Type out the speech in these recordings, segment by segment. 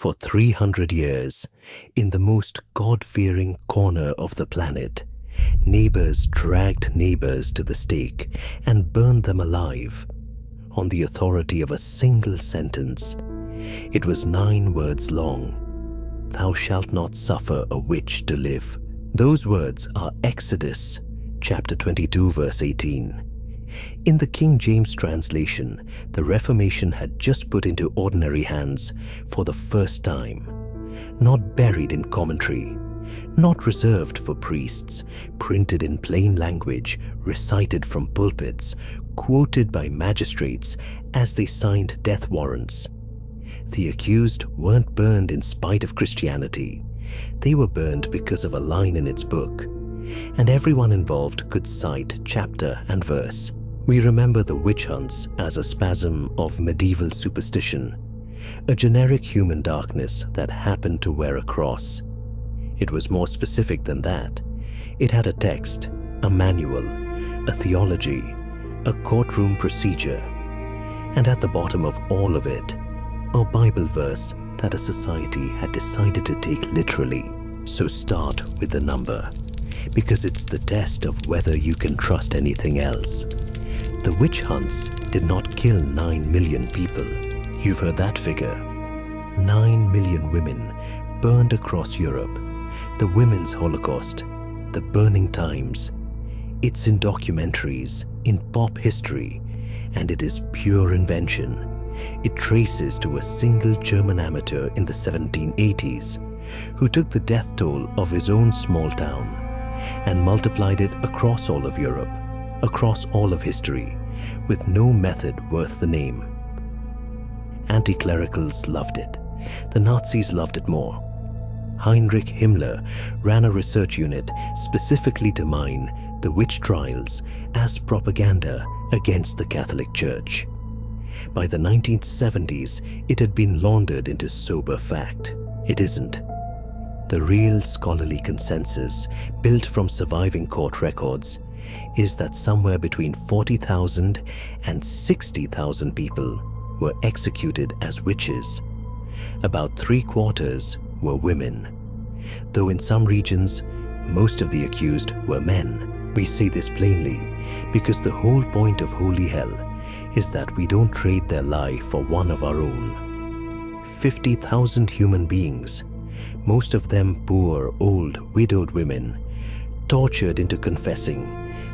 For 300 years, in the most God-fearing corner of the planet, neighbors dragged neighbors to the stake and burned them alive on the authority of a single sentence. It was 9 words long. Thou shalt not suffer a witch to live. Those words are Exodus chapter 22 verse 18. In the King James translation, the Reformation had just put into ordinary hands for the first time, not buried in commentary, not reserved for priests, printed in plain language, recited from pulpits, quoted by magistrates as they signed death warrants. The accused weren't burned in spite of Christianity. They were burned because of a line in its book, and everyone involved could cite chapter and verse. We remember the witch hunts as a spasm of medieval superstition, a generic human darkness that happened to wear a cross. It was more specific than that. It had a text, a manual, a theology, a courtroom procedure, and at the bottom of all of it, a Bible verse that a society had decided to take literally. So start with the number, because it's the test of whether you can trust anything else. The witch hunts did not kill 9 million people. You've heard that figure. 9 million women burned across Europe. The Women's Holocaust, the Burning Times. It's in documentaries, in pop history, and it is pure invention. It traces to a single German amateur in the 1780s who took the death toll of his own small town and multiplied it across all of Europe, across all of history, with no method worth the name. Anti-clericals loved it. The Nazis loved it more. Heinrich Himmler ran a research unit specifically to mine the witch trials as propaganda against the Catholic Church. By the 1970s, it had been laundered into sober fact. It isn't. The real scholarly consensus, built from surviving court records, is that somewhere between 40,000 and 60,000 people were executed as witches. About 3/4 were women, though in some regions, most of the accused were men. We say this plainly because the whole point of Holy Hell is that we don't trade their life for one of our own. 50,000 human beings, most of them poor, old, widowed women, tortured into confessing,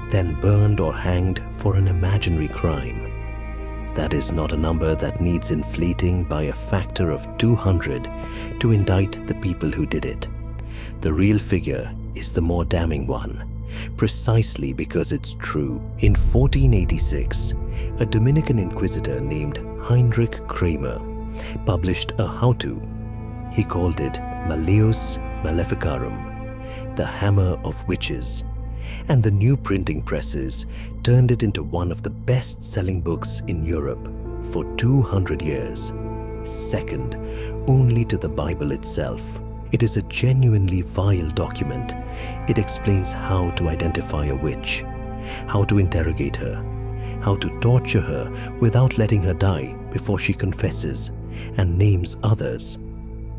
then burned or hanged for an imaginary crime. That is not a number that needs inflating by a factor of 200 to indict the people who did it. The real figure is the more damning one, precisely because it's true. In 1486, a Dominican inquisitor named Heinrich Kramer published a how-to. He called it Malleus Maleficarum, the hammer of witches, and the new printing presses turned it into one of the best-selling books in Europe for 200 years, second only to the Bible itself. It is a genuinely vile document. It explains how to identify a witch, how to interrogate her, how to torture her without letting her die before she confesses, and names others.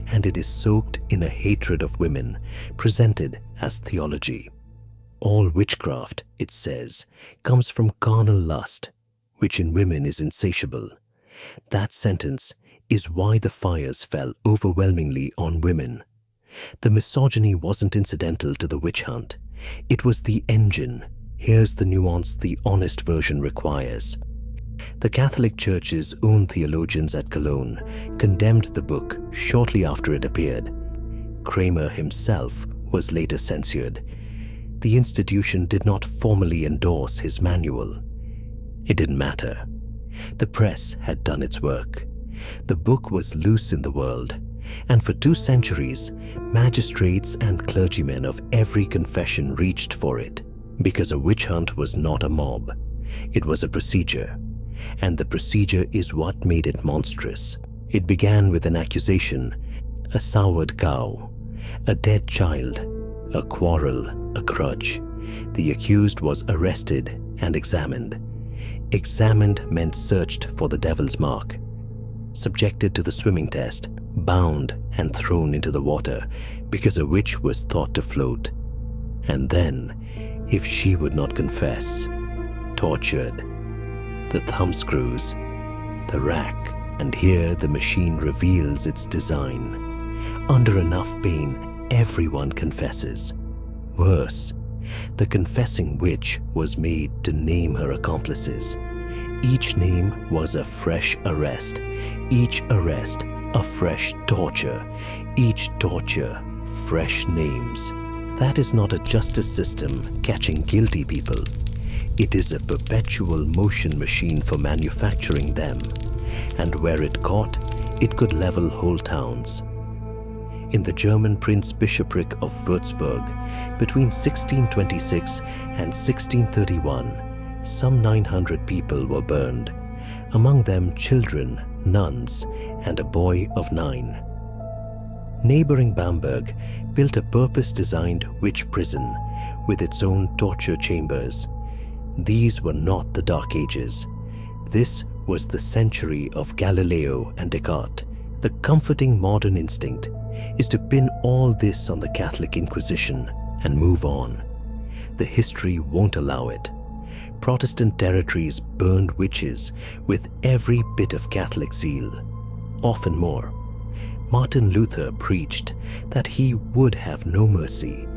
And it is soaked in a hatred of women, presented as theology. All witchcraft, it says, comes from carnal lust, which in women is insatiable. That sentence is why the fires fell overwhelmingly on women. The misogyny wasn't incidental to the witch hunt. It was the engine. Here's the nuance the honest version requires. The Catholic Church's own theologians at Cologne condemned the book shortly after it appeared. Kramer himself was later censured. The institution did not formally endorse his manual. It didn't matter. The press had done its work. The book was loose in the world, and for 2 centuries, magistrates and clergymen of every confession reached for it, because a witch hunt was not a mob. It was a procedure, and the procedure is what made it monstrous. It began with an accusation, a soured cow, a dead child, a quarrel, a grudge. The accused was arrested and examined. Examined meant searched for the devil's mark. Subjected to the swimming test, bound and thrown into the water because a witch was thought to float. And then, if she would not confess, tortured. The thumbscrews, the rack, and here the machine reveals its design. Under enough pain, everyone confesses. Worse, the confessing witch was made to name her accomplices. Each name was a fresh arrest, each arrest a fresh torture, each torture fresh names. That is not a justice system catching guilty people. It is a perpetual motion machine for manufacturing them, and where it caught, it could level whole towns. In the German Prince-Bishopric of Würzburg, between 1626 and 1631, some 900 people were burned, among them children, nuns, and a boy of 9. Neighboring Bamberg built a purpose-designed witch prison with its own torture chambers. These were not the Dark Ages. This was the century of Galileo and Descartes. The comforting modern instinct is to pin all this on the Catholic Inquisition and move on. The history won't allow it. Protestant territories burned witches with every bit of Catholic zeal, often more. Martin Luther preached that he would have no mercy.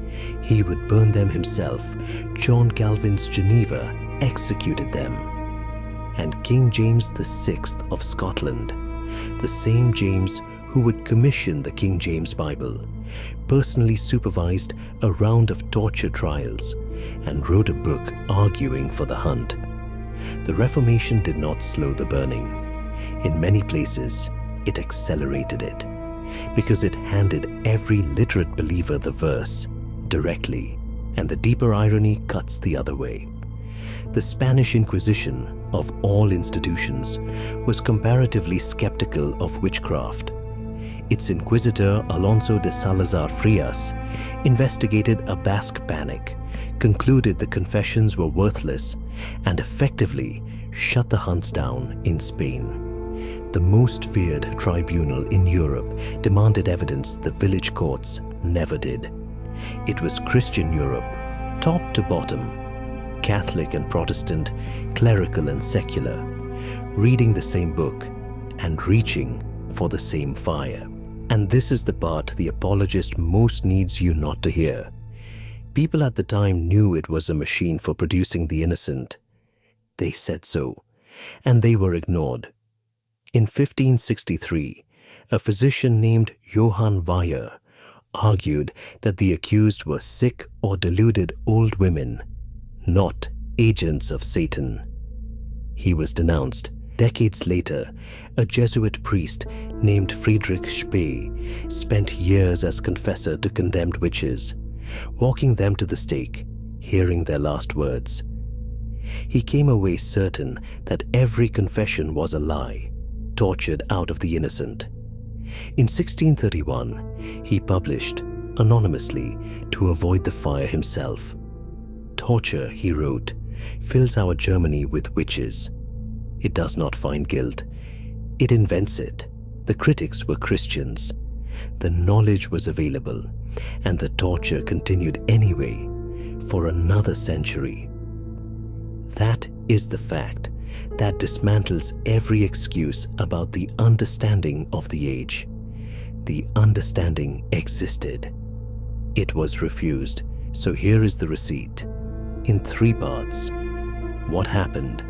He would burn them himself. John Calvin's Geneva executed them. And King James VI of Scotland, the same James who would commission the King James Bible, personally supervised a round of torture trials and wrote a book arguing for the hunt. The Reformation did not slow the burning. In many places, it accelerated it, because it handed every literate believer the verse directly, and the deeper irony cuts the other way. The Spanish Inquisition, of all institutions, was comparatively skeptical of witchcraft. Its inquisitor Alonso de Salazar Frias investigated a Basque panic, concluded the confessions were worthless, and effectively shut the hunts down in Spain. The most feared tribunal in Europe demanded evidence the village courts never did. It was Christian Europe, top to bottom, Catholic and Protestant, clerical and secular, reading the same book and reaching for the same fire. And this is the part the apologist most needs you not to hear. People at the time knew it was a machine for producing the innocent. They said so, and they were ignored. In 1563, a physician named Johann Weyer argued that the accused were sick or deluded old women, not agents of Satan. He was denounced. Decades later, a Jesuit priest named Friedrich Spee spent years as confessor to condemned witches, walking them to the stake, hearing their last words. He came away certain that every confession was a lie, tortured out of the innocent. In 1631, he published, anonymously, to avoid the fire himself. Torture, he wrote, fills our Germany with witches. It does not find guilt. It invents it. The critics were Christians. The knowledge was available, and the torture continued anyway for another century. That is the fact that dismantles every excuse about the understanding of the age. The understanding existed. It was refused, so here is the receipt. In 3 parts. What happened?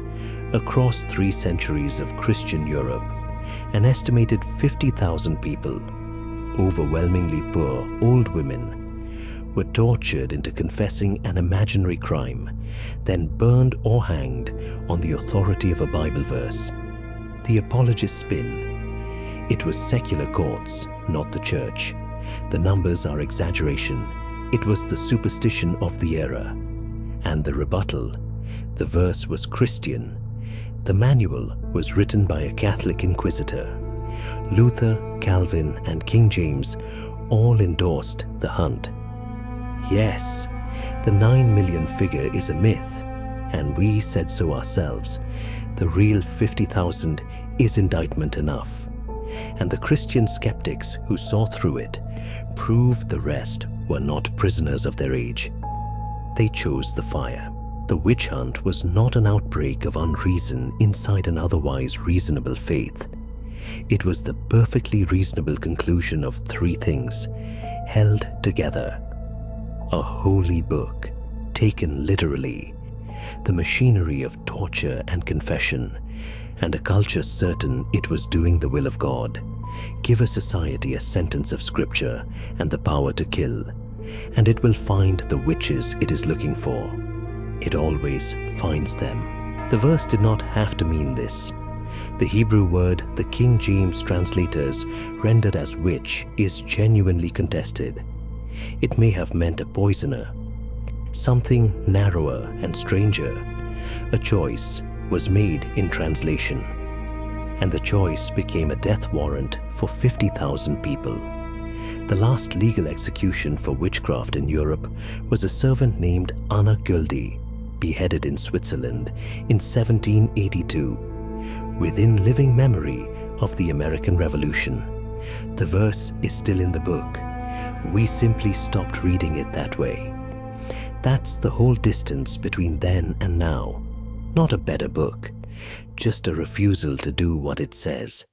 Across 3 centuries of Christian Europe, an estimated 50,000 people, overwhelmingly poor old women, were tortured into confessing an imaginary crime, then burned or hanged on the authority of a Bible verse. The apologist's spin. It was secular courts, not the church. The numbers are exaggeration. It was the superstition of the era. And the rebuttal. The verse was Christian. The manual was written by a Catholic inquisitor. Luther, Calvin, and King James all endorsed the hunt. Yes, the 9 million figure is a myth, and we said so ourselves. The real 50,000 is indictment enough. and the Christian skeptics who saw through it proved the rest were not prisoners of their age. They chose the fire. The witch hunt was not an outbreak of unreason inside an otherwise reasonable faith. It was the perfectly reasonable conclusion of three things held together: a holy book, taken literally, the machinery of torture and confession, and a culture certain it was doing the will of God. Give a society a sentence of scripture and the power to kill, and it will find the witches it is looking for. It always finds them. The verse did not have to mean this. The Hebrew word the King James translators rendered as witch is genuinely contested. It may have meant a poisoner, something narrower and stranger. A choice was made in translation, and the choice became a death warrant for 50,000 people. The last legal execution for witchcraft in Europe was a servant named Anna Göldi, beheaded in Switzerland in 1782, within living memory of the American Revolution. The verse is still in the book. We simply stopped reading it that way. That's the whole distance between then and now. Not a better book, just a refusal to do what it says.